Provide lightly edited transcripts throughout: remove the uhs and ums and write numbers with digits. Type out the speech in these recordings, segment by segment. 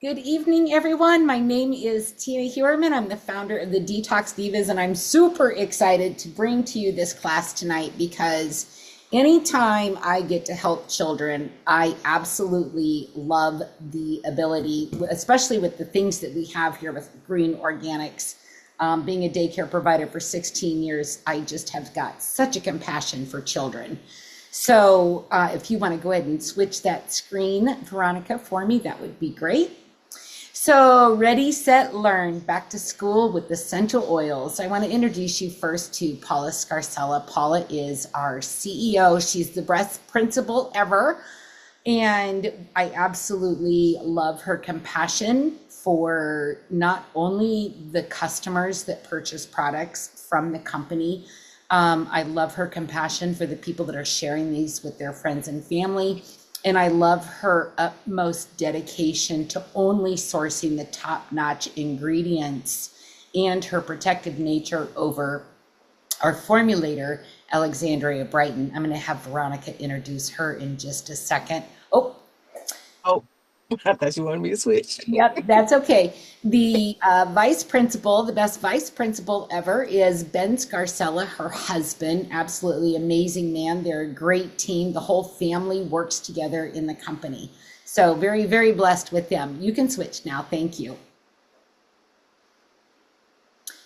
Good evening, everyone. My name is Tina Hewerman. I'm the founder of the Detox Divas, and I'm super excited to bring to you this class tonight because anytime I get to help children, I absolutely love the ability, especially with the things that we have here with Green Organics. Being a daycare provider for 16 years, I just have got such a compassion for children. So if you want to go ahead and switch that screen, Veronica, for me, that would be great. So ready, set, learn, back to school with essential oils. I want to introduce you first to Paula Scarcella. Paula is our CEO. She's the best principal ever. And I absolutely love her compassion for not only the customers that purchase products from the company. I love her compassion for the people that are sharing these with their friends and family. And I love her utmost dedication to only sourcing the top-notch ingredients and her protective nature over our formulator, Alexandria Brighton. I'm going to have Veronica introduce her in just a second. Oh, I thought you wanted me to switch. Yep, that's okay. The vice principal, the best vice principal ever, is Ben Scarcella, her husband. Absolutely amazing man. They're a great team. The whole family works together in the company. So very, very blessed with them. You can switch now. Thank you.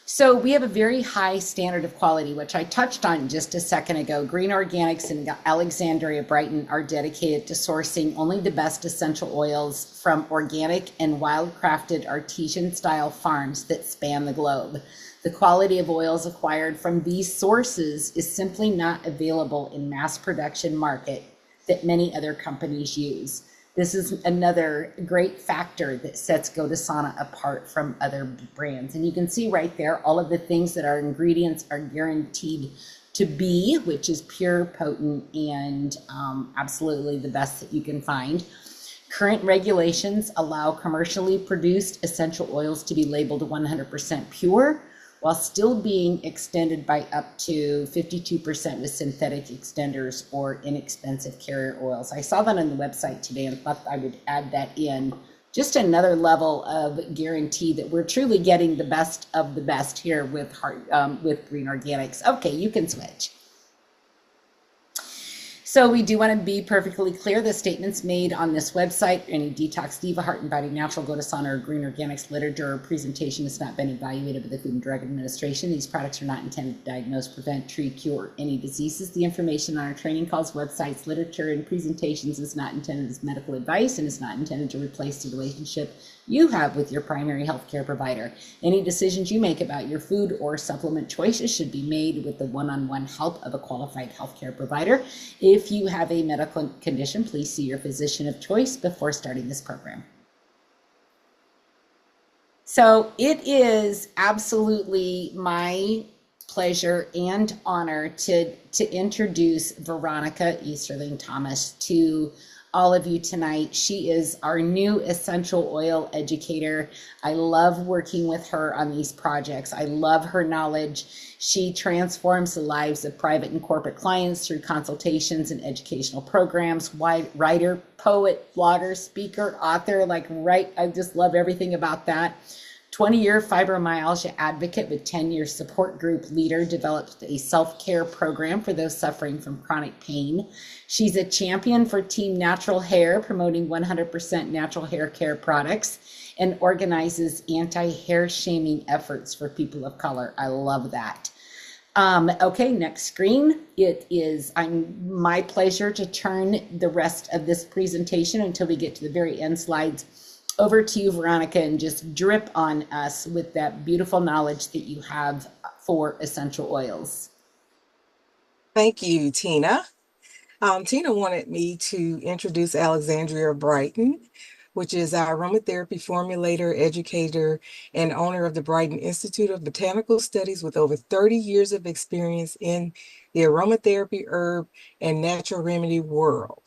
So we have a very high standard of quality, which I touched on just a second ago. Green Organics and Alexandria Brighton are dedicated to sourcing only the best essential oils from organic and wild-crafted artesian-style farms that span the globe. The quality of oils acquired from these sources is simply not available in mass production market that many other companies use. This is another great factor that sets Godasana apart from other brands. And you can see right there all of the things that our ingredients are guaranteed to be, which is pure, potent, and absolutely the best that you can find. Current regulations allow commercially produced essential oils to be labeled 100% pure, while still being extended by up to 52% with synthetic extenders or inexpensive carrier oils. I saw that on the website today and thought I would add that in. Just another level of guarantee that we're truly getting the best of the best here with Green Organics. Okay, you can switch. So we do want to be perfectly clear. The statements made on this website, any Detox Diva, Heart and Body Natural, Godasana, or Green Organics literature or presentation has not been evaluated by the Food and Drug Administration. These products are not intended to diagnose, prevent, treat, cure any diseases. The information on our training calls, websites, literature, and presentations is not intended as medical advice and is not intended to replace the relationship you have with your primary healthcare provider. Any decisions you make about your food or supplement choices should be made with the one-on-one help of a qualified healthcare provider. If you have a medical condition, please see your physician of choice before starting this program. So it is absolutely my pleasure and honor to introduce Veronica Easterling Thomas to all of you tonight. She is our new essential oil educator. I love working with her on these projects. I love her knowledge. She transforms the lives of private and corporate clients through consultations and educational programs. Writer, poet, blogger, speaker, author, I just love everything about that. 20-year fibromyalgia advocate with 10-year support group leader, developed a self-care program for those suffering from chronic pain. She's a champion for Team Natural Hair, promoting 100% natural hair care products, and organizes anti-hair shaming efforts for people of color. I love that. Okay, next screen. It is my pleasure to turn the rest of this presentation until we get to the very end slides over to you, Veronica, and just drip on us with that beautiful knowledge that you have for essential oils. Thank you, Tina. Tina wanted me to introduce Alexandria Brighton, which is our aromatherapy formulator, educator, and owner of the Brighton Institute of Botanical Studies with over 30 years of experience in the aromatherapy, herb, and natural remedy world.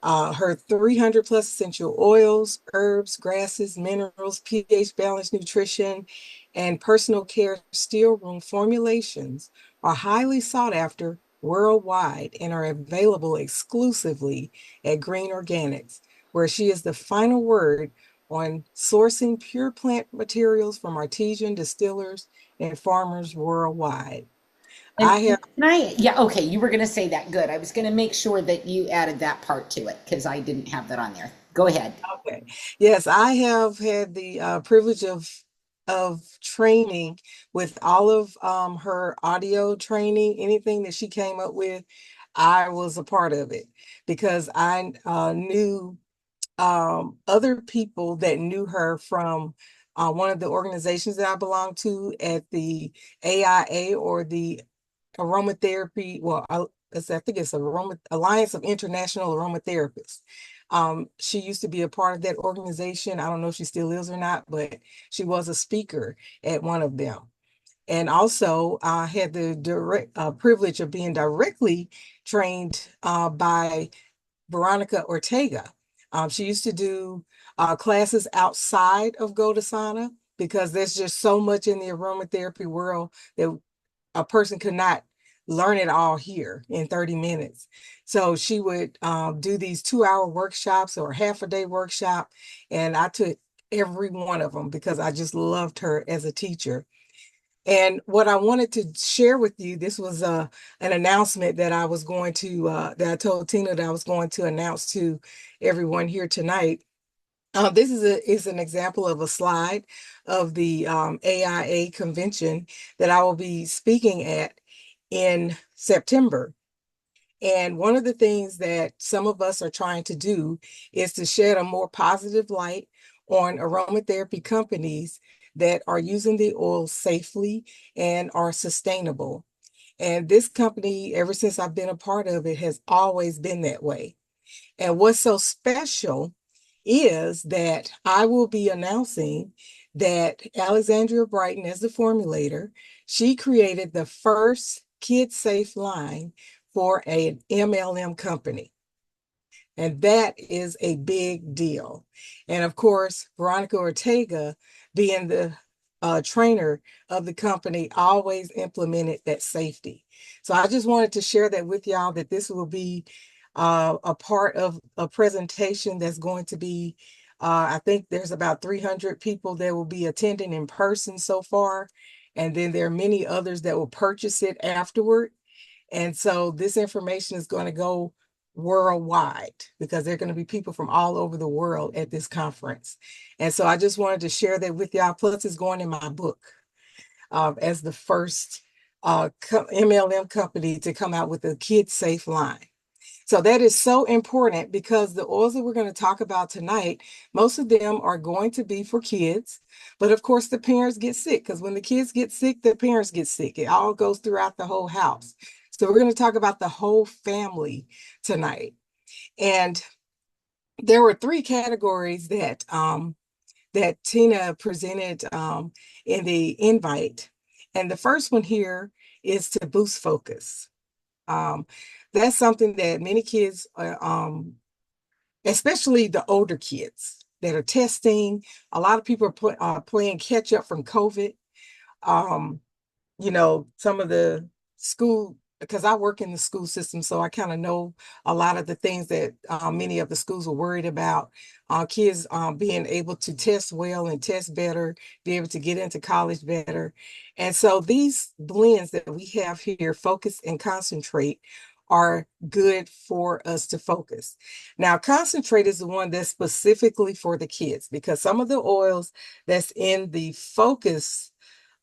Her 300 plus essential oils, herbs, grasses, minerals, pH balanced nutrition, and personal care steel room formulations are highly sought after worldwide and are available exclusively at Green Organics, where she is the final word on sourcing pure plant materials from artisan distillers and farmers worldwide. And I have, can I, yeah, okay, you were going to say that. Good. I was going to make sure that you added that part to it because I didn't have that on there. Go ahead. okay, yes, I have had the privilege of training with all of her audio training, anything that she came up with, I was a part of it because I knew other people that knew her from one of the organizations that I belong to at the AIA or the aromatherapy. Well, I think it's Alliance of International Aromatherapists. She used to be a part of that organization. I don't know if she still is or not, but she was a speaker at one of them. And also, I had the direct privilege of being directly trained by Veronica Ortega. She used to do classes outside of Godasana because there's just so much in the aromatherapy world that a person could not learn it all here in 30 minutes. So she would do these 2 hour workshops or half a day workshop. And I took every one of them because I just loved her as a teacher. And what I wanted to share with you, this was an announcement that I was going to, that I told Tina that I was going to announce to everyone here tonight. This is an example of a slide of the AIA convention that I will be speaking at in September. And one of the things that some of us are trying to do is to shed a more positive light on aromatherapy companies that are using the oil safely and are sustainable. And this company, ever since I've been a part of it, has always been that way. And what's so special is that I will be announcing that Alexandria Brighton, as the formulator, she created the first kid safe line for an MLM company. And that is a big deal. And of course, Veronica Ortega, being the trainer of the company, always implemented that safety. So I just wanted to share that with y'all that this will be a part of a presentation that's going to be, I think there's about 300 people that will be attending in person so far. And then there are many others that will purchase it afterward. And so this information is going to go worldwide because there are going to be people from all over the world at this conference. And so I just wanted to share that with y'all. Plus, it's going in my book as the first MLM company to come out with a kid safe line. So that is so important because the oils that we're going to talk about tonight, most of them are going to be for kids. But of course, the parents get sick because when the kids get sick, the parents get sick. It all goes throughout the whole house. So we're going to talk about the whole family tonight. And there were three categories that Tina presented in the invite. And the first one here is to boost focus. Um, that's something that many kids, especially the older kids that are testing, a lot of people are playing catch up from COVID. Um, some of the school, because I work in the school system, so I kind of know a lot of the things that many of the schools are worried about. Kids being able to test well and test better, be able to get into college better. And so these blends that we have here, focus and concentrate, are good for us to focus. Now, concentrate is the one that's specifically for the kids because some of the oils that's in the focus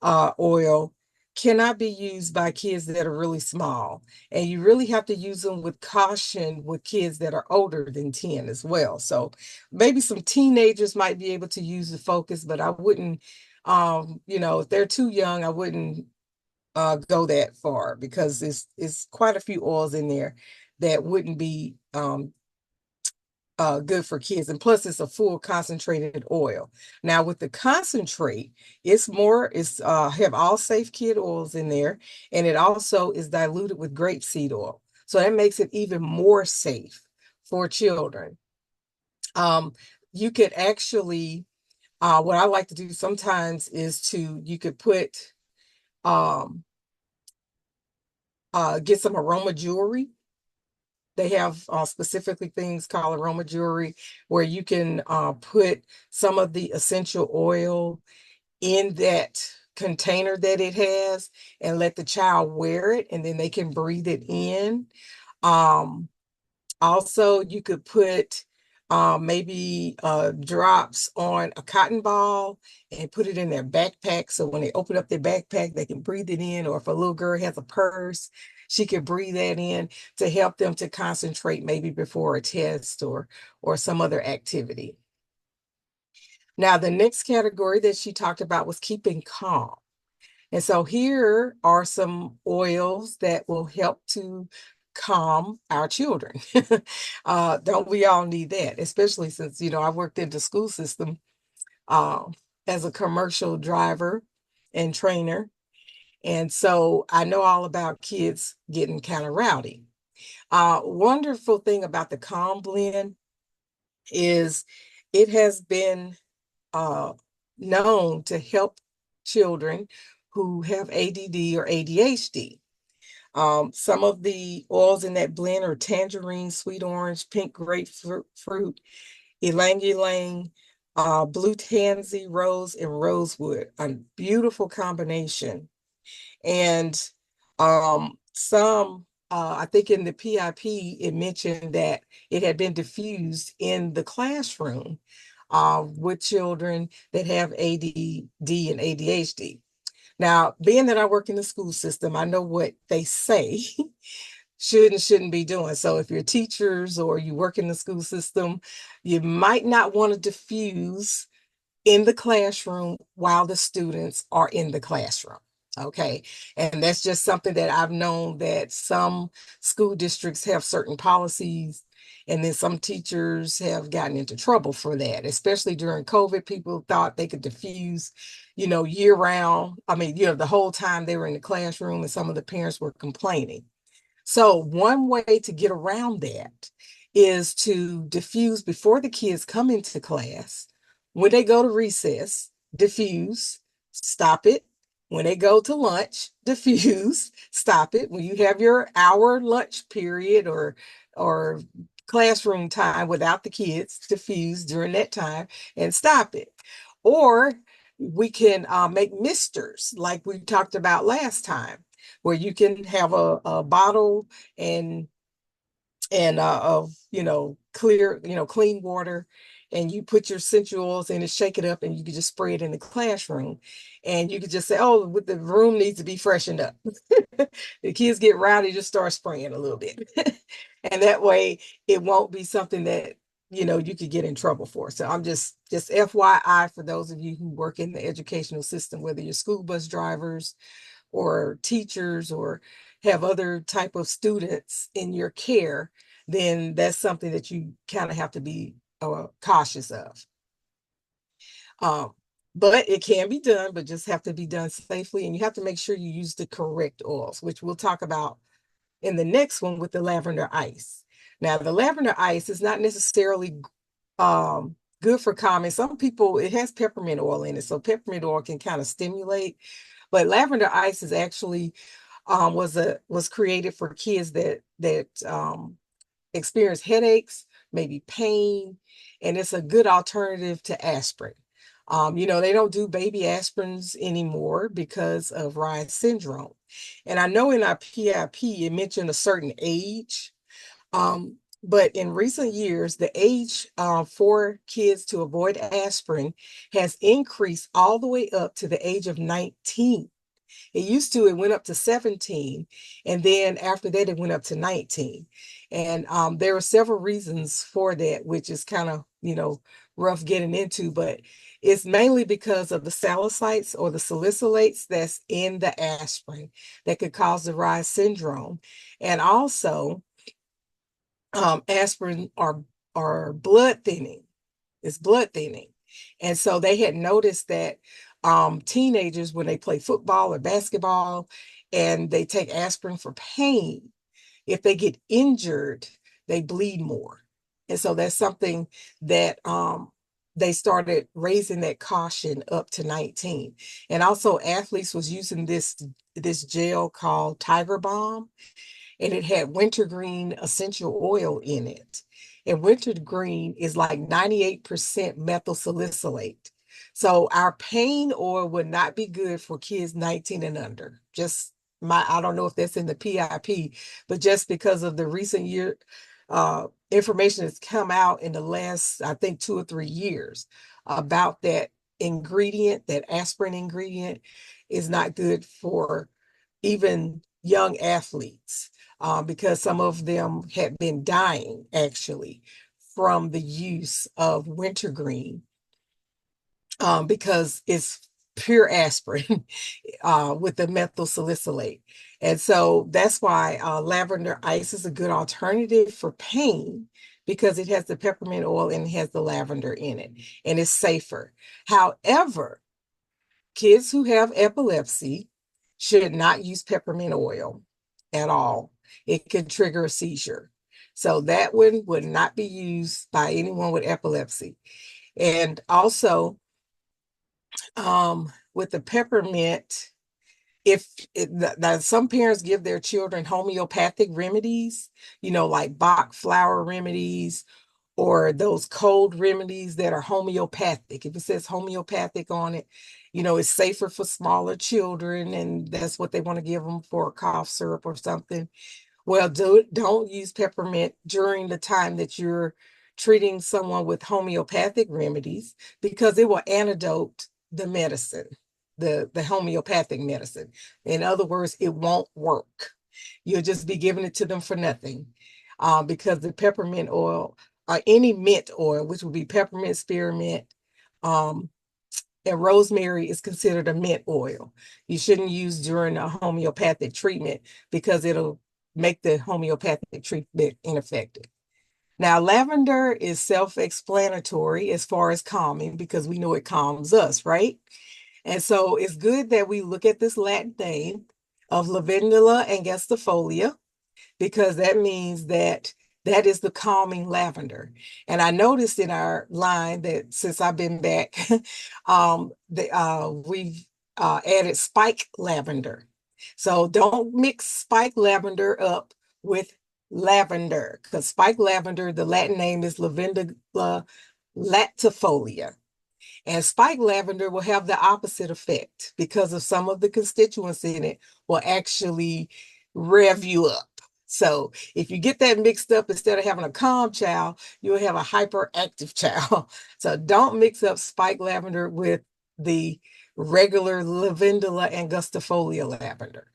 oil cannot be used by kids that are really small. And you really have to use them with caution with kids that are older than 10 as well. So maybe some teenagers might be able to use the focus, but I wouldn't, if they're too young, I wouldn't go that far because it's quite a few oils in there that wouldn't be good for kids. And plus it's a full concentrated oil. Now with the concentrate, it's have all safe kid oils in there. And it also is diluted with grapeseed oil. So that makes it even more safe for children. Um, you could actually, what I like to do sometimes is you could put, um, get some aroma jewelry They have specifically things called aroma jewelry where you can put some of the essential oil in that container that it has and let the child wear it, and then they can breathe it in. Um, Also, you could put maybe drops on a cotton ball and put it in their backpack. So when they open up their backpack, they can breathe it in. Or if a little girl has a purse, she could breathe that in to help them to concentrate maybe before a test or some other activity. Now, the next category that she talked about was keeping calm. And so here are some oils that will help to calm our children. Don't we all need that? Especially since, I worked in the school system uh, as a commercial driver and trainer. And so I know all about kids getting kind of rowdy. Wonderful thing about the Calm Blend is it has been uh, known to help children who have ADD or ADHD. Some of the oils in that blend are tangerine, sweet orange, pink grapefruit, ylang ylang, blue tansy, rose, and rosewood. A beautiful combination. And I think in the PIP, it mentioned that it had been diffused in the classroom with children that have ADD and ADHD. Now, being that I work in the school system, I know what they say should and shouldn't be doing. So if you're teachers or you work in the school system, you might not want to diffuse in the classroom while the students are in the classroom. Okay. And that's just something that I've known that some school districts have certain policies, and then some teachers have gotten into trouble for that, especially during COVID. People thought they could diffuse, year round. I mean, the whole time they were in the classroom, and some of the parents were complaining. So one way to get around that is to diffuse before the kids come into class. When they go to recess, diffuse, stop it. When they go to lunch, diffuse, stop it. When you have your hour lunch period or classroom time without the kids, diffuse during that time and stop it. Or we can make misters like we talked about last time, where you can have a bottle and of clear, clean water, and you put your essential oils in and shake it up, and you can just spray it in the classroom, and you could just say, oh, the room needs to be freshened up. The kids get rowdy, just start spraying a little bit. And that way it won't be something that you could get in trouble for. So I'm just FYI for those of you who work in the educational system, whether you're school bus drivers or teachers or have other type of students in your care, then that's something that you kind of have to be cautious of. Um, but it can be done, but just have to be done safely. And you have to make sure you use the correct oils, which we'll talk about in the next one with the lavender ice. Now, the lavender ice is not necessarily good for calming. Some people, it has peppermint oil in it, so peppermint oil can kind of stimulate. But lavender ice is actually was created for kids that experience headaches, maybe pain, and it's a good alternative to aspirin. They don't do baby aspirins anymore because of Reye syndrome. And I know in our PIP, it mentioned a certain age, but in recent years, the age for kids to avoid aspirin has increased all the way up to the age of 19. It went up to 17. And then after that, it went up to 19. And there are several reasons for that, which is kind of, rough getting into, but it's mainly because of the salicylates or the salicylates that's in the aspirin that could cause the Reye syndrome. And also, aspirin are blood thinning. It's blood thinning. And so they had noticed that teenagers, when they play football or basketball and they take aspirin for pain, if they get injured, they bleed more. And so that's something that they started raising that caution up to 19. And also athletes was using this gel called Tiger Balm, and it had wintergreen essential oil in it. And wintergreen is like 98% methyl salicylate. So our pain oil would not be good for kids 19 and under. Just I don't know if that's in the PIP, but just because of the recent year information that's come out in the last, I think, 2 or 3 years about that ingredient, that aspirin ingredient is not good for even young athletes, because some of them had been dying actually from the use of wintergreen, because it's pure aspirin with the methyl salicylate. And so that's why lavender ice is a good alternative for pain, because it has the peppermint oil and it has the lavender in it, and it's safer. However, kids who have epilepsy should not use peppermint oil at all. It can trigger a seizure. So that one would not be used by anyone with epilepsy. And also, with the peppermint, if now some parents give their children homeopathic remedies, like Bach flower remedies, or those cold remedies that are homeopathic. If it says homeopathic on it, it's safer for smaller children, and that's what they want to give them for a cough syrup or something. Well, don't use peppermint during the time that you're treating someone with homeopathic remedies, because it will antidote the medicine, the homeopathic medicine. In other words, it won't work. You'll just be giving it to them for nothing, because the peppermint oil, or any mint oil, which would be peppermint, spearmint, um, and rosemary, is considered a mint oil. You shouldn't use during a homeopathic treatment, because it'll make the homeopathic treatment ineffective. Now, lavender is self-explanatory as far as calming, because we know it calms us, right? And so it's good that we look at this Latin name of lavandula angustifolia, because that means that is the calming lavender. And I noticed in our line that since I've been back, we've added spike lavender. So don't mix spike lavender up with lavender, because spike lavender, the Latin name is Lavandula latifolia. And spike lavender will have the opposite effect, because of some of the constituents in it will actually rev you up. So if you get that mixed up, instead of having a calm child, you'll have a hyperactive child. So don't mix up spike lavender with the regular Lavandula angustifolia lavender.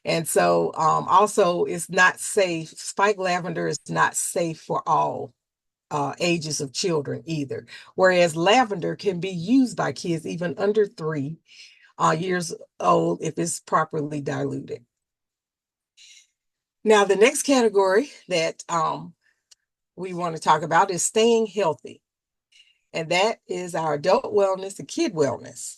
And so also, it's not safe. Spike lavender is not safe for all ages of children either. Whereas lavender can be used by kids even under 3 years old if it's properly diluted. Now, the next category that we want to talk about is staying healthy. And that is our adult wellness and kid wellness.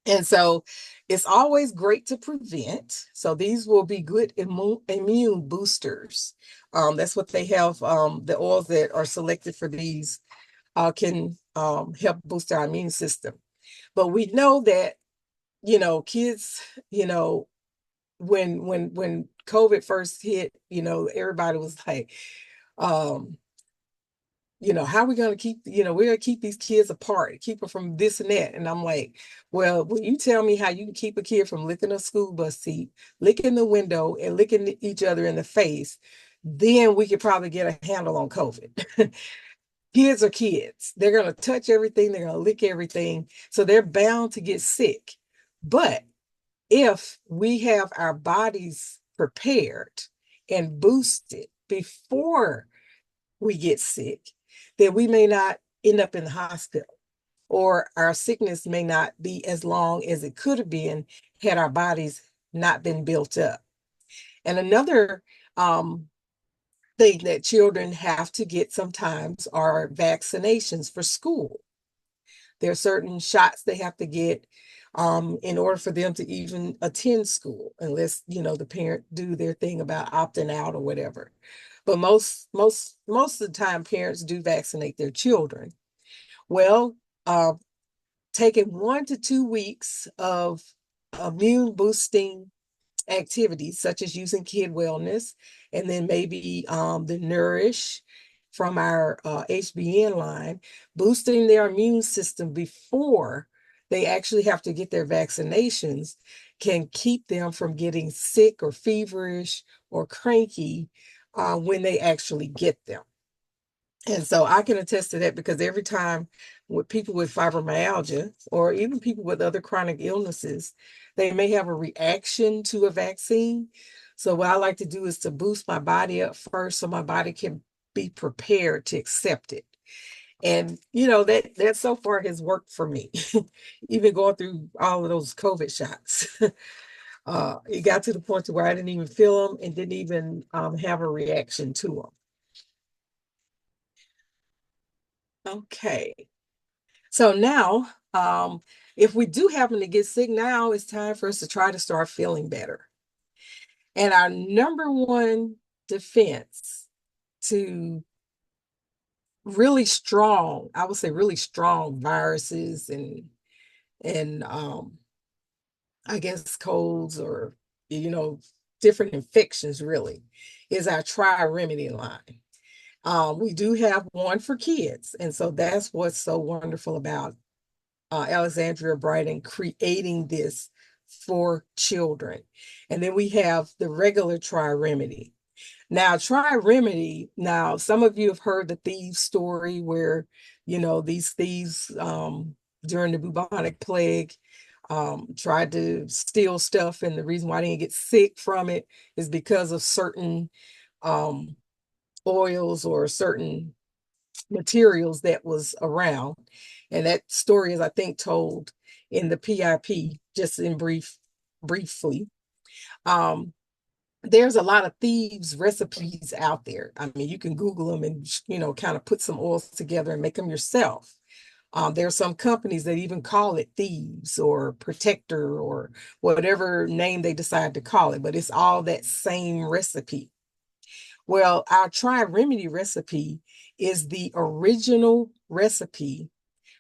And so it's always great to prevent. So these will be good immune boosters. That's what they have. The oils that are selected for these can help boost our immune system. But we know that, kids, when COVID first hit, everybody was like, um, how are we going to keep, we're going to keep these kids apart, keep them from this and that. And I'm like, well, when you tell me how you can keep a kid from licking a school bus seat, licking the window, and licking each other in the face, then we could probably get a handle on COVID. Kids are kids. They're going to touch everything. They're going to lick everything. So they're bound to get sick. But if we have our bodies prepared and boosted before we get sick, then we may not end up in the hospital, or our sickness may not be as long as it could have been had our bodies not been built up. And another thing that children have to get sometimes are vaccinations for school. There are certain shots they have to get in order for them to even attend school, unless the parent do their thing about opting out or whatever. But most of the time, parents do vaccinate their children. Well, taking 1 to 2 weeks of immune boosting activities such as using Kid Wellness, and then maybe the Nourish from our HBN line, boosting their immune system before they actually have to get their vaccinations can keep them from getting sick or feverish or cranky when they actually get them. And so I can attest to that because every time with people with fibromyalgia or even people with other chronic illnesses, they may have a reaction to a vaccine. So what I like to do is to boost my body up first so my body can be prepared to accept it. And that so far has worked for me. Even going through all of those COVID shots. It got to the point to where I didn't even feel them and didn't even have a reaction to them. Okay. So now, if we do happen to get sick, now it's time for us to try to start feeling better. And our number one defense to really strong, I would say really strong viruses and I guess colds or different infections really is our Tri-Remedy line. We do have one for kids, and so that's what's so wonderful about Alexandria Brighton creating this for children. And then we have the regular Tri-Remedy. Now, Tri-Remedy, now some of you have heard the thieves story where, these thieves during the bubonic plague tried to steal stuff. And the reason why they didn't get sick from it is because of certain um, oils or certain materials that was around. And that story is, I think, told in the PIP, just in briefly. Um, there's a lot of thieves recipes out there. I mean, you can Google them and, kind of put some oils together and make them yourself. There are some companies that even call it thieves or protector or whatever name they decide to call it, but it's all that same recipe. Well, our Tri-Remedy recipe is the original recipe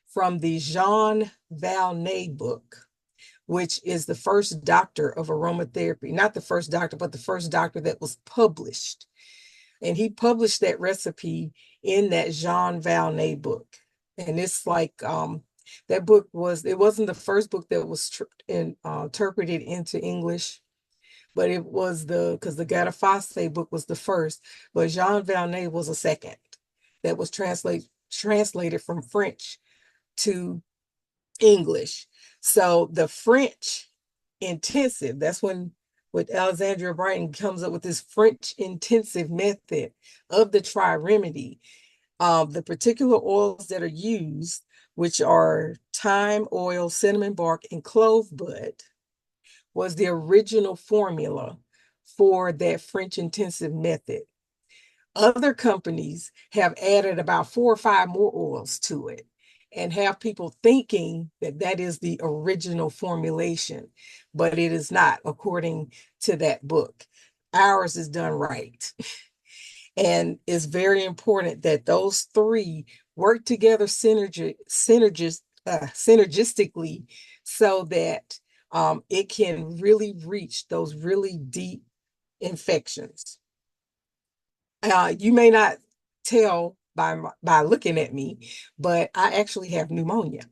from the Jean Valnet book, which is the first doctor of aromatherapy. Not the first doctor, but the first doctor that was published. And he published that recipe in that Jean Valnet book. And it's like that book it wasn't the first book that was interpreted into English, but it was because the Gadafaste book was the first, but Jean Valnet was a second that was translated from French to English. So the French intensive, that's when with Alexandria Brighton comes up with this French intensive method of the Tri-Remedy. The particular oils that are used, which are thyme oil, cinnamon bark, and clove bud, was the original formula for that French intensive method. Other companies have added about 4 or 5 more oils to it and have people thinking that that is the original formulation, but it is not, according to that book. Ours is done right. And it's very important that those three work together synergistically so that it can really reach those really deep infections. You may not tell by looking at me, but I actually have pneumonia.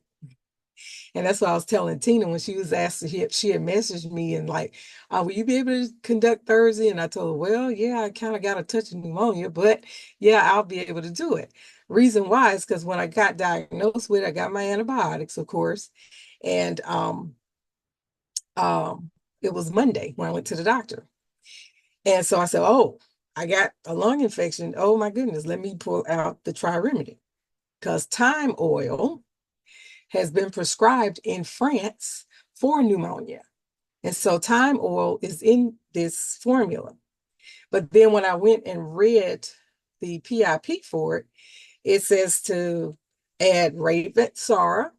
And that's what I was telling Tina when she was asked, she had messaged me and like, will you be able to conduct Thursday? And I told her, well, yeah, I kind of got a touch of pneumonia, but yeah, I'll be able to do it. Reason why is because when I got diagnosed with it, I got my antibiotics, of course. And it was Monday when I went to the doctor. And so I said, oh, I got a lung infection. Oh my goodness, let me pull out the Tri-Remedy. Because thyme oil has been prescribed in France for pneumonia. And so thyme oil is in this formula. But then when I went and read the PIP for it, it says to add Raven Sara.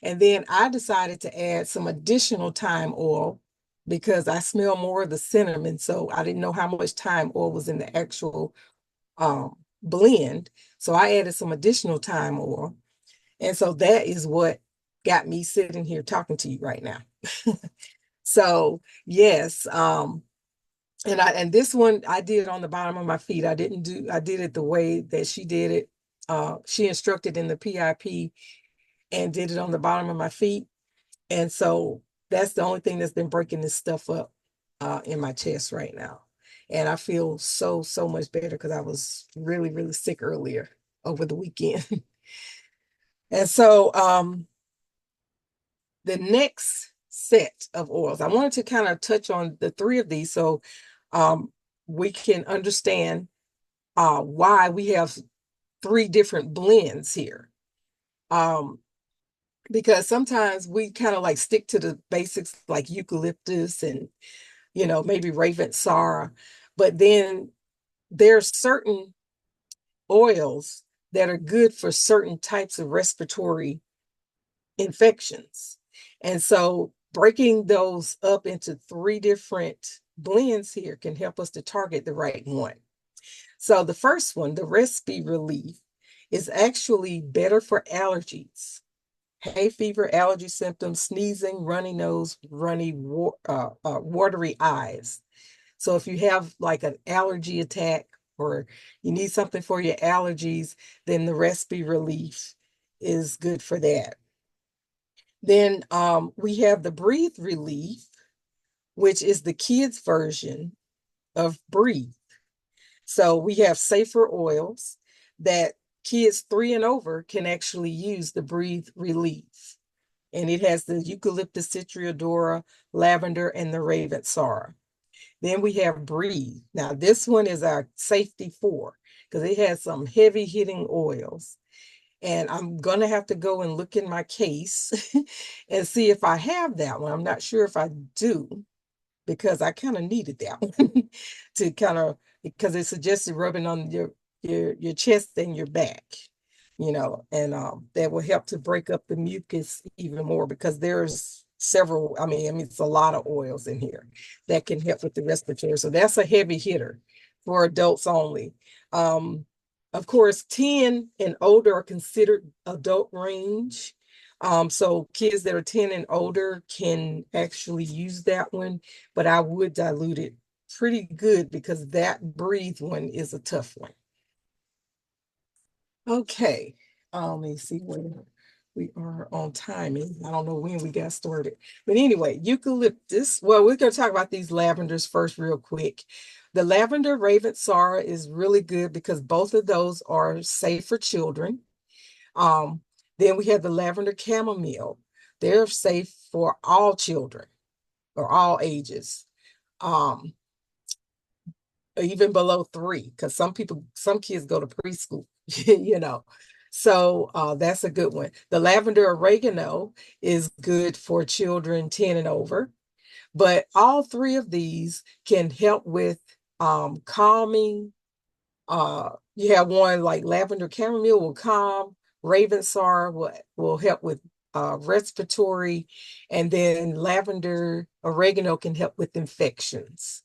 And then I decided to add some additional thyme oil because I smell more of the cinnamon. So I didn't know how much thyme oil was in the actual blend. So I added some additional thyme oil. And so that is what got me sitting here talking to you right now. So yes, and this one I did on the bottom of my feet. I did it the way that she did it. She instructed in the PIP and did it on the bottom of my feet. And so that's the only thing that's been breaking this stuff up in my chest right now. And I feel so much better because I was really sick earlier over the weekend. And so the next set of oils, I wanted to kind of touch on the three of these so um, we can understand why we have three different blends here. Um, because sometimes we kind of like stick to the basics like eucalyptus and maybe Ravensara, but then there's certain oils that are good for certain types of respiratory infections. And so breaking those up into three different blends here can help us to target the right one. So the first one, the Respi Relief, is actually better for allergies, hay fever, allergy symptoms, sneezing, runny nose, watery eyes. So if you have like an allergy attack or you need something for your allergies, then the Respi Relief is good for that. Then we have the Breathe Relief, which is the kids' version of Breathe. So we have safer oils that kids 3 and over can actually use the Breathe Relief. And it has the eucalyptus citriodora, lavender, and the ravensara. Then we have Breathe. Now this one is our safety 4 because it has some heavy hitting oils. And I'm going to have to go and look in my case and see if I have that one. I'm not sure if I do because I kind of needed that one to kind of because it suggested rubbing on your chest and your back, and that will help to break up the mucus even more because there's several. I mean, it's a lot of oils in here that can help with the respiratory. So that's a heavy hitter for adults only. Of course, 10 and older are considered adult range. So kids that are 10 and older can actually use that one, but I would dilute it pretty good because that Breathe one is a tough one. Okay, let me see where we are on timing. I don't know when we got started, but anyway, eucalyptus. Well, we're going to talk about these lavenders first real quick. The lavender Ravensara is really good because both of those are safe for children. Um, then we have the lavender chamomile. They're safe for all children or all ages, even below 3, because some kids go to preschool, you know. So that's a good one. The lavender oregano is good for children 10 and over, but all three of these can help with calming. You have one like lavender chamomile will calm, Ravensar will help with respiratory, and then lavender oregano can help with infections.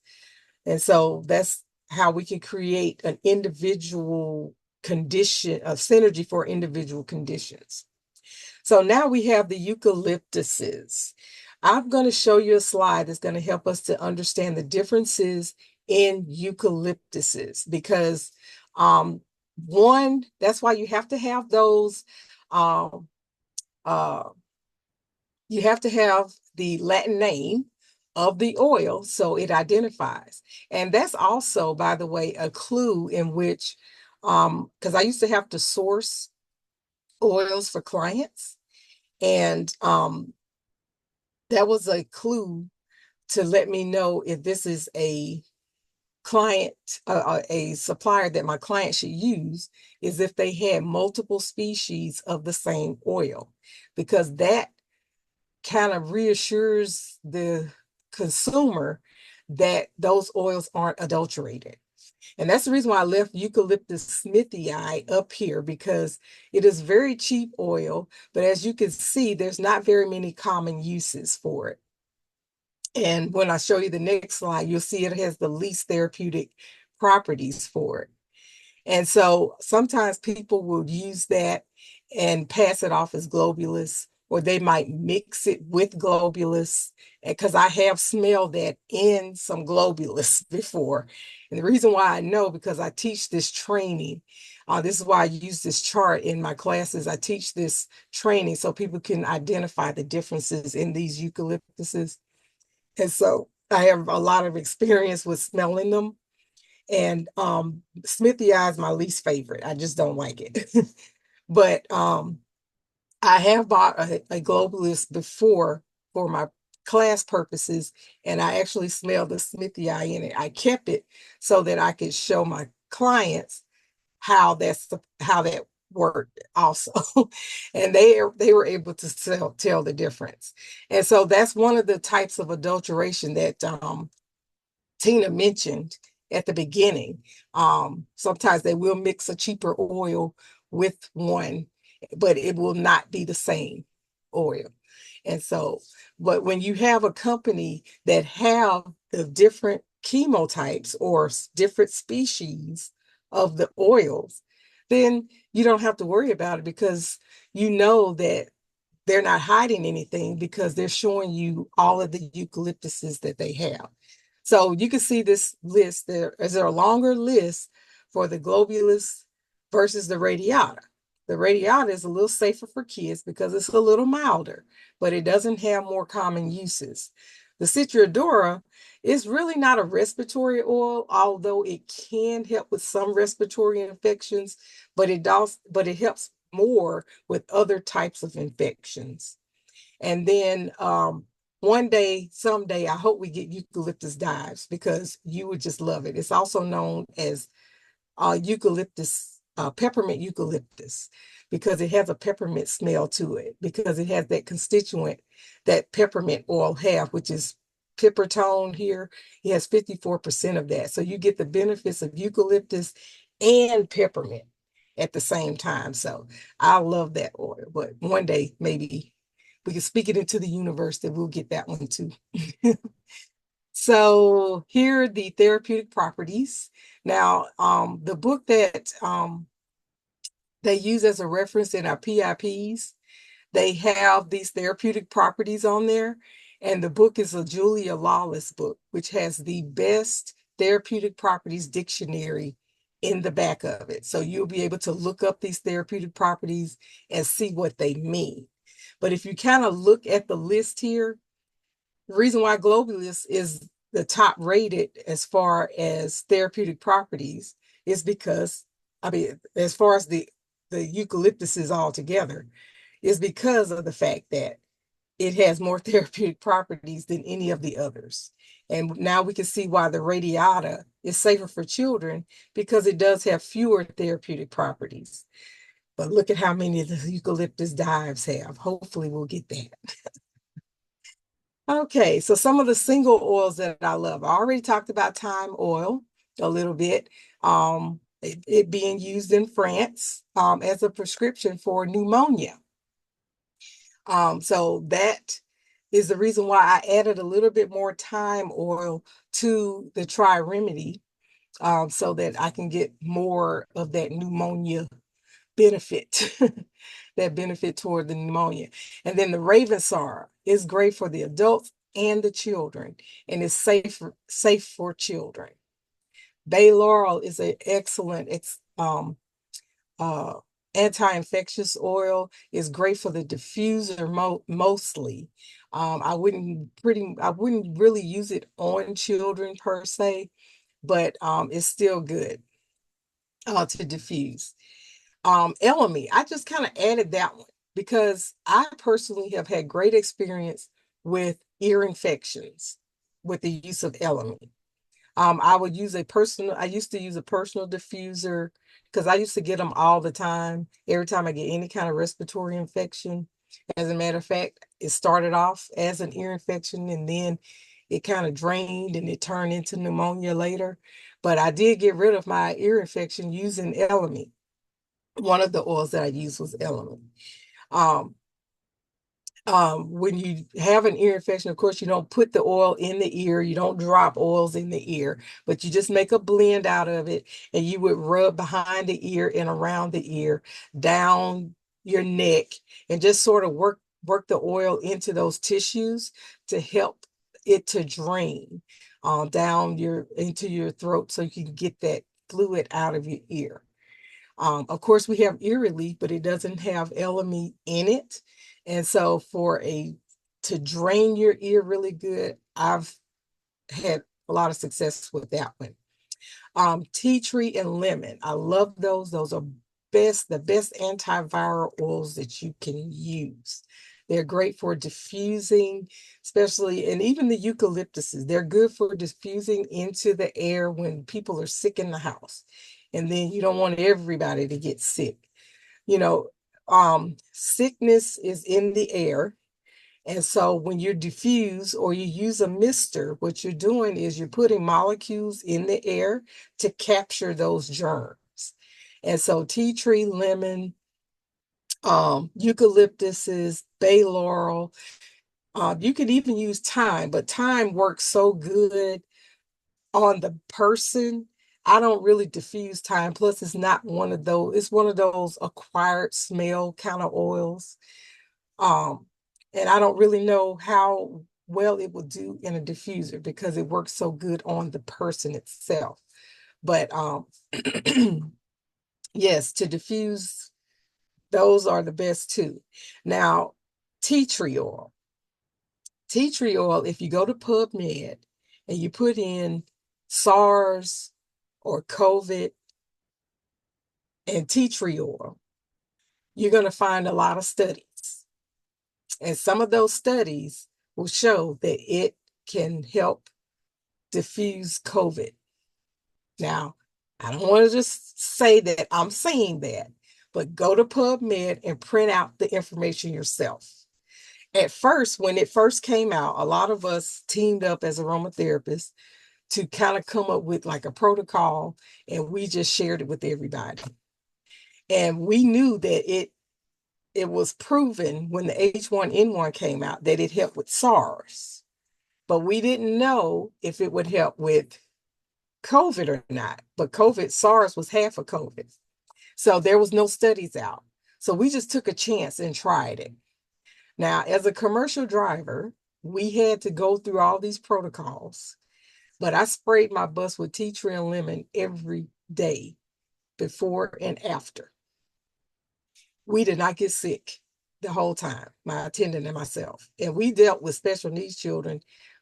And so that's how we can create an individual condition, a synergy for individual conditions. So now we have the eucalyptuses. I'm going to show you a slide that's going to help us to understand the differences in eucalyptuses because one, that's why you have to have those um, uh, you have to have the Latin name of the oil so it identifies. And that's also, by the way, a clue in which, because I used to have to source oils for clients, and that was a clue to let me know if this is a client, a supplier that my client should use, is if they had multiple species of the same oil, because that kind of reassures the consumer that those oils aren't adulterated. And that's the reason why I left Eucalyptus smithii up here because it is very cheap oil, but as you can see, there's not very many common uses for it. And when I show you the next slide, you'll see it has the least therapeutic properties for it. And so sometimes people will use that and pass it off as globulus or they might mix it with globulus, because I have smelled that in some globulus before. And the reason why I know, because I teach this training. This is why I use this chart in my classes. I teach this training so people can identify the differences in these eucalyptuses. And so I have a lot of experience with smelling them. And Smithy Eye is my least favorite. I just don't like it. But I have bought a globalist before for my class purposes, and I actually smelled the Smithy Eye in it. I kept it so that I could show my clients how that worked also. And they were able to tell the difference. And so that's one of the types of adulteration that Tina mentioned at the beginning. Sometimes they will mix a cheaper oil with one, but it will not be the same oil. And so, but when you have a company that have the different chemotypes or different species of the oils, then you don't have to worry about it, because you know that they're not hiding anything, because they're showing you all of the eucalyptuses that they have. So you can see this list. There is a longer list for the globulus versus the radiata. The radiata is a little safer for kids because it's a little milder, but it doesn't have more common uses. The Citriodora is really not a respiratory oil, although it can help with some respiratory infections, but it helps more with other types of infections. And then someday, I hope we get eucalyptus dives, because you would just love it. It's also known as peppermint eucalyptus, because it has a peppermint smell to it, because it has that constituent that peppermint oil have, which is pippertone here. It has 54% of that. So you get the benefits of eucalyptus and peppermint at the same time. So I love that oil, but one day maybe we can speak it into the universe that we'll get that one too. So here are the therapeutic properties. Now, the book that they use as a reference in our PIPs, they have these therapeutic properties on there. And the book is a Julia Lawless book, which has the best therapeutic properties dictionary in the back of it. So you'll be able to look up these therapeutic properties and see what they mean. But if you kind of look at the list here, the reason why globulus is the top rated as far as therapeutic properties is because, I mean, as far as the eucalyptuses altogether, is because of the fact that it has more therapeutic properties than any of the others. And now we can see why the radiata is safer for children, because it does have fewer therapeutic properties. But look at how many of the eucalyptus dives have. Hopefully we'll get that. Okay, so some of the single oils that I love. I already talked about thyme oil a little bit. It being used in France as a prescription for pneumonia. So that is the reason why I added a little bit more thyme oil to the Tri Remedy, so that I can get more of that pneumonia benefit, that benefit toward the pneumonia. And then the Ravensar is great for the adults and the children, and it's safe for children. Bay laurel is an excellent uh, anti-infectious oil. Is great for the diffuser mostly. I wouldn't really use it on children per se, but it's still good to diffuse. Elemi, I just kind of added that one because I personally have had great experience with ear infections with the use of Elemi. I used to use a personal diffuser because I used to get them all the time, every time I get any kind of respiratory infection. As a matter of fact, it started off as an ear infection and then it kind of drained and it turned into pneumonia later. But I did get rid of my ear infection using Elemi. One of the oils that I used was Elemi. Um, when you have an ear infection, of course, you don't put the oil in the ear, you don't drop oils in the ear, but you just make a blend out of it, and you would rub behind the ear and around the ear, down your neck, and just sort of work work the oil into those tissues to help it to drain down into your throat so you can get that fluid out of your ear. Of course, we have ear relief, but it doesn't have LME in it. And so to drain your ear really good, I've had a lot of success with that one. Tea tree and lemon. I love those. Those are the best antiviral oils that you can use. They're great for diffusing, especially, and even the eucalyptuses. They're good for diffusing into the air when people are sick in the house. And then you don't want everybody to get sick. You know, sickness is in the air. And so when you diffuse or you use a mister, what you're doing is you're putting molecules in the air to capture those germs. And so tea tree, lemon, eucalyptuses, bay laurel. You could even use thyme, but thyme works so good on the person. I don't really diffuse thyme. Plus, it's one of those acquired smell kind of oils. Um, and I don't really know how well it will do in a diffuser because it works so good on the person itself. But yes, to diffuse, those are the best too. Now, tea tree oil. Tea tree oil, if you go to PubMed and you put in SARS or COVID and tea tree oil, you're going to find a lot of studies. And some of those studies will show that it can help diffuse COVID. Now, I don't want to just say that I'm saying that, but go to PubMed and print out the information yourself. At first, when it first came out, a lot of us teamed up as aromatherapists to kind of come up with like a protocol, and we just shared it with everybody. And we knew that it was proven when the H1N1 came out that it helped with SARS, but we didn't know if it would help with COVID or not. But SARS was half of COVID. So there was no studies out. So we just took a chance and tried it. Now, as a commercial driver, we had to go through all these protocols, but I sprayed my bus with tea tree and lemon every day before and after. We did not get sick the whole time, my attendant and myself. And we dealt with special needs children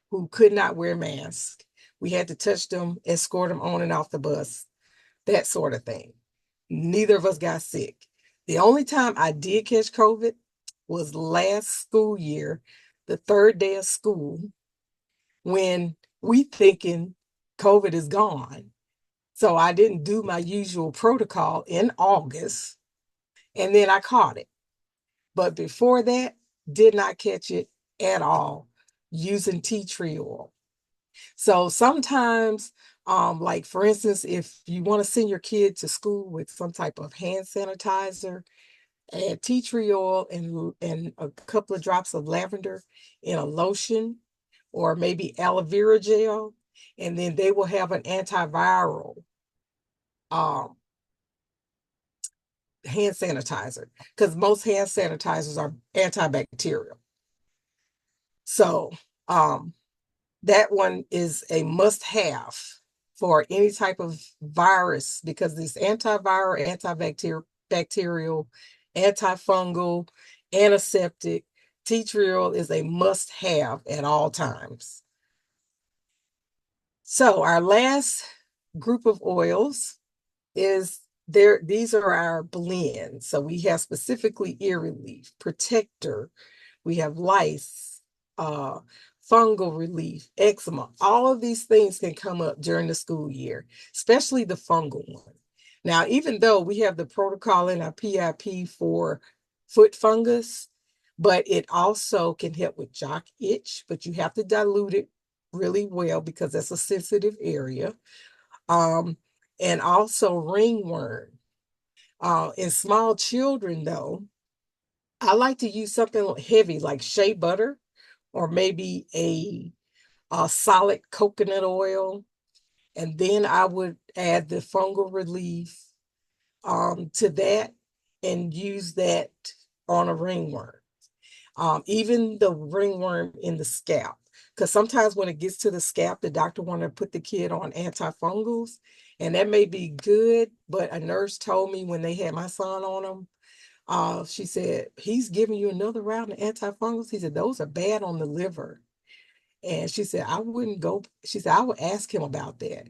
who could not wear masks. We had to touch them, escort them on and off the bus, that sort of thing. Neither of us got sick. The only time I did catch COVID was last school year, the third day of school, when we thinking COVID is gone. So I didn't do my usual protocol in August, and then I caught it. But before that, did not catch it at all using tea tree oil. So sometimes, like for instance, if you want to send your kid to school with some type of hand sanitizer, add tea tree oil and a couple of drops of lavender in a lotion or maybe aloe vera gel, and then they will have an antiviral um, hand sanitizer because most hand sanitizers are antibacterial. So that one is a must-have for any type of virus because this antiviral, antibacterial, antifungal, antiseptic, tea tree oil is a must-have at all times. So our last group of oils is there. These are our blends. So we have specifically ear relief, protector, we have lice, fungal relief, eczema. All of these things can come up during the school year, especially the fungal one. Now, even though we have the protocol in our PIP for foot fungus, but it also can help with jock itch, but you have to dilute it really well because that's a sensitive area. Um, and also ringworm. In small children, though, I like to use something heavy like shea butter or maybe a solid coconut oil. And then I would add the fungal relief to that and use that on a ringworm. even the ringworm in the scalp. Because sometimes when it gets to the scalp, the doctor want to put the kid on antifungals, and that may be good. But a nurse told me when they had my son on them, she said, he's giving you another round of antifungals. He said, those are bad on the liver. And she said, I wouldn't go. She said, I would ask him about that.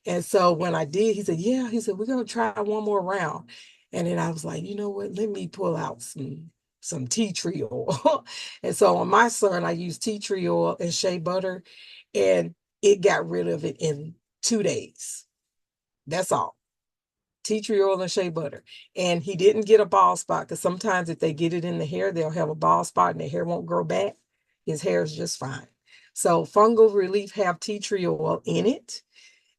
And so when I did, he said, yeah, he said, we're going to try one more round. And then I was like, you know what? Let me pull out some tea tree oil. And so on my son, I used tea tree oil and shea butter, and it got rid of it in 2 days. That's all. Tea tree oil and shea butter. And he didn't get a bald spot, because sometimes if they get it in the hair, they'll have a bald spot and the hair won't grow back. His hair is just fine. So fungal relief have tea tree oil in it,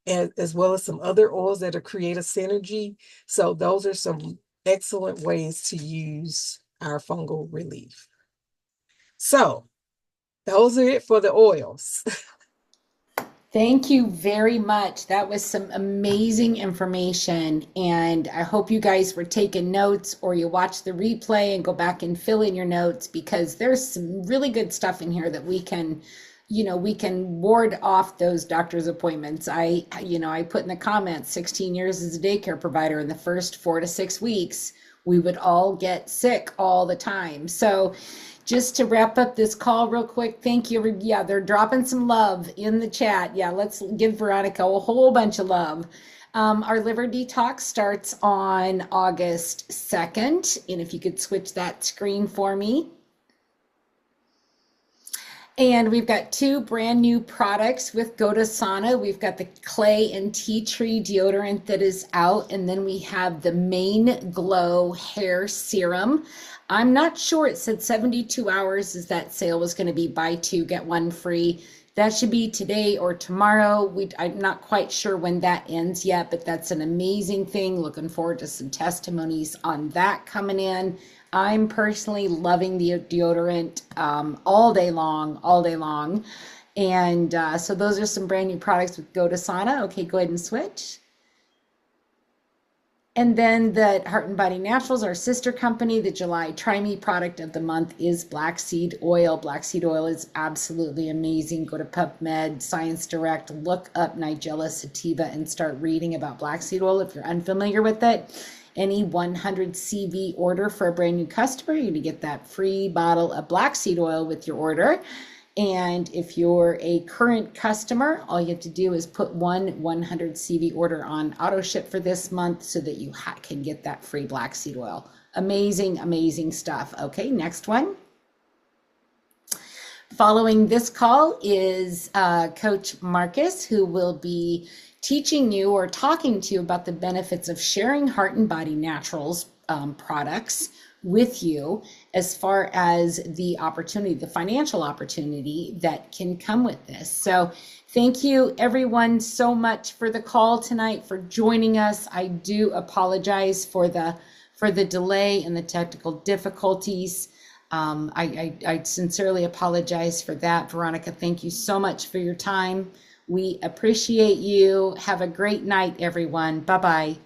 as well as some other oils that create a synergy. So those are some excellent ways to use our fungal relief. So those are it for the oils. Thank you very much. That was some amazing information. And I hope you guys were taking notes, or you watch the replay and go back and fill in your notes, because there's some really good stuff in here that we can ward off those doctor's appointments. I put in the comments 16 years as a daycare provider. In the first 4 to 6 weeks, we would all get sick all the time. So just to wrap up this call real quick, thank you. Yeah, they're dropping some love in the chat. Yeah, let's give Veronica a whole bunch of love. Our liver detox starts on August 2nd. And if you could switch that screen for me. And we've got 2 brand new products with Sauna. We've got the clay and tea tree deodorant that is out. And then we have the Main Glow hair serum. I'm not sure, it said 72 hours as that sale was going to be buy 2, get 1 free. That should be today or tomorrow. I'm not quite sure when that ends yet, but that's an amazing thing. Looking forward to some testimonies on that coming in. I'm personally loving the deodorant all day long, all day long. And so those are some brand new products with Sauna. Okay, go ahead and switch. And then the Heart and Body Naturals, our sister company, the July Try Me product of the month is black seed oil. Black seed oil is absolutely amazing. Go to PubMed, Science Direct, look up Nigella sativa and start reading about black seed oil if you're unfamiliar with it. Any 100 CV order for a brand new customer, you're going to get that free bottle of black seed oil with your order. And if you're a current customer, all you have to do is put 100 CV order on auto ship for this month so that you can get that free black seed oil. Amazing, amazing stuff. Okay, next one. Following this call is Coach Marcus, who will be teaching you or talking to you about the benefits of sharing Heart and Body Naturals products with you, as far as the opportunity, the financial opportunity that can come with this. So thank you everyone so much for the call tonight, for joining us. I do apologize for the delay and the technical difficulties. I sincerely apologize for that. Veronica, thank you so much for your time. We appreciate you. Have a great night, everyone. Bye-bye.